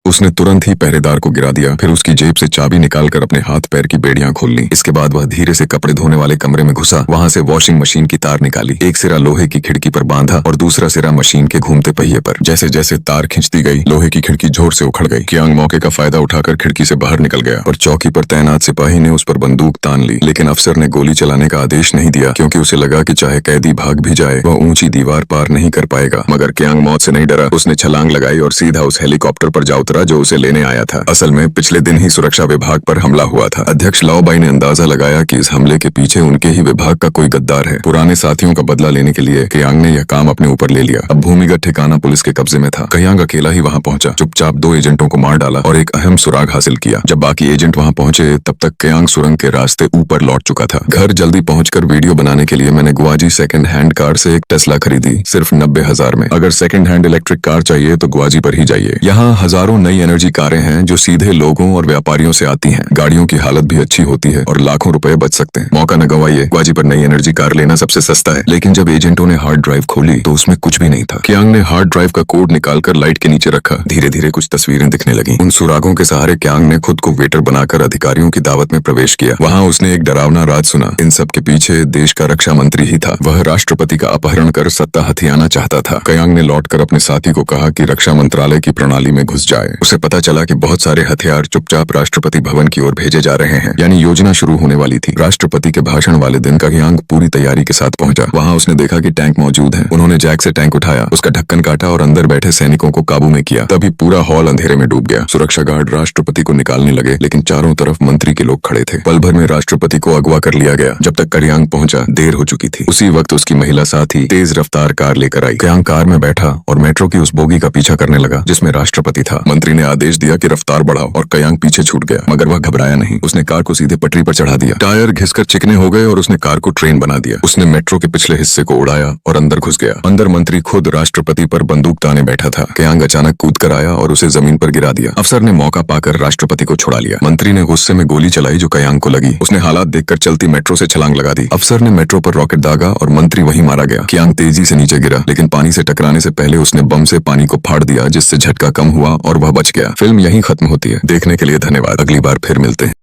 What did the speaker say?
उसने तुरंत ही पहरेदार को गिरा दिया, फिर उसकी जेब से चाबी निकालकर अपने हाथ पैर की बेड़ियां खोल ली। इसके बाद वह धीरे से कपड़े धोने वाले कमरे में घुसा, वहां से वॉशिंग मशीन की तार निकाली, एक सिरा लोहे की खिड़की पर बांधा और दूसरा सिरा मशीन के घूमते पहिए पर। जैसे जैसे तार खींचती गई, लोहे की खिड़की जोर से उखड़ गई। कियांग मौके का फायदा उठाकर खिड़की से बाहर निकल गया और चौकी पर तैनात सिपाही ने उस पर बंदूक तान ली, लेकिन अफसर ने गोली चलाने का आदेश नहीं दिया, क्योंकि उसे लगा कि चाहे कैदी भाग भी जाए वह ऊंची दीवार पार नहीं कर पाएगा। मगर कियांग मौत से नहीं डरा, उसने छलांग लगाई और सीधा उस हेलीकॉप्टर पर जा उतरा जो उसे लेने आया था। असल में पिछले दिन ही सुरक्षा विभाग पर हमला हुआ था। अध्यक्ष लाओबाई ने अंदाजा लगाया कि इस हमले के पीछे उनके ही विभाग का कोई गद्दार है। पुराने साथियों का बदला लेने के लिए कियांग ने यह काम अपने ऊपर ले लिया। अब भूमिगत ठिकाना पुलिस के कब्जे में था। कियांग अकेला ही वहां पहुंचा, चुपचाप 2 एजेंटों को मार डाला और एक अहम सुराग हासिल किया। जब बाकी एजेंट वहां पहुंचे तब तक कियांग सुरंग के रास्ते ऊपर लौट चुका था। घर जल्दी पहुंचकर वीडियो बनाने के लिए मैंने गुआजी सेकंड हैंड कार से एक टेस्ला खरीदी, सिर्फ 90,000 में। अगर सेकंड हैंड इलेक्ट्रिक कार चाहिए तो गुआजी पर ही जाइए। यहाँ हजारों नई एनर्जी कारें हैं जो सीधे लोगों और व्यापारियों से आती हैं। गाड़ियों की हालत भी अच्छी होती है और लाखों रुपए बच सकते हैं। मौका न गवाइए, गुआजी पर नई एनर्जी कार लेना सबसे सस्ता है। लेकिन जब एजेंटों ने हार्ड ड्राइव खोली तो उसमें कुछ भी नहीं था। कियांग ने हार्ड ड्राइव का कोड निकालकर लाइट के नीचे रखा। धीरे धीरे कुछ तस्वीरें दिखने लगी। उन सुरागों के सहारे कियांग ने खुद को वेटर बनाकर अधिकारियों की दावत में प्रवेश किया। वहाँ उसने एक डरावना राज सुना। इन सब के पीछे देश का रक्षा मंत्री ही था। वह राष्ट्रपति का अपहरण कर सत्ता हथियाना चाहता था। कियांग ने लौटकर अपने साथी को कहा कि रक्षा मंत्रालय की प्रणाली में घुस जाए। उसे पता चला कि बहुत सारे हथियार चुपचाप राष्ट्रपति भवन की ओर भेजे जा रहे हैं, यानी योजना शुरू होने वाली थी। राष्ट्रपति के भाषण वाले दिन का कियांग पूरी तैयारी के साथ पहुंचा। वहां उसने देखा कि टैंक मौजूद है। उन्होंने जैक से टैंक उठाया, उसका ढक्कन काटा और अंदर बैठे सैनिकों को काबू में किया। तभी पूरा हॉल अंधेरे में डूब गया। सुरक्षा गार्ड राष्ट्रपति को निकालने लगे, लेकिन चारों तरफ मंत्री के लोग खड़े थे। पल भर में राष्ट्रपति को अगवा कर लिया गया। जब तक कियांग पहुंचा देर हो चुकी थी। उसी वक्त उसकी महिला साथी तेज रफ्तार कार लेकर आई। कियांग कार में बैठा और मेट्रो की उस बोगी का पीछा करने लगा जिसमें राष्ट्रपति था। मंत्री ने आदेश दिया कि रफ्तार बढ़ाओ और कियांग पीछे छूट गया, मगर वह घबराया नहीं। उसने कार को सीधे पटरी पर चढ़ा दिया। टायर घिसकर चिकने हो गए और उसने कार को ट्रेन बना दिया। उसने मेट्रो के पिछले हिस्से को उड़ाया और अंदर घुस गया। अंदर मंत्री खुद राष्ट्रपति पर बंदूक ताने बैठा था। कियांग अचानक कूद कर आया और उसे जमीन पर गिरा दिया। अफसर ने मौका पाकर राष्ट्रपति को छुड़ा लिया। मंत्री ने गुस्से में गोली चलाई जो कियांग को लगी। उसने हालात देखकर चलती मेट्रो से छलांग लगा दी। अफसर ने मेट्रो पर रॉकेट दागा और मंत्री वहीं मारा गया। कियांग तेजी से नीचे गिरा, लेकिन पानी से टकराने से पहले उसने बम से पानी को फाड़ दिया, जिससे झटका कम हुआ और वह बच गया। फिल्म यहीं खत्म होती है। देखने के लिए धन्यवाद। अगली बार फिर मिलते हैं।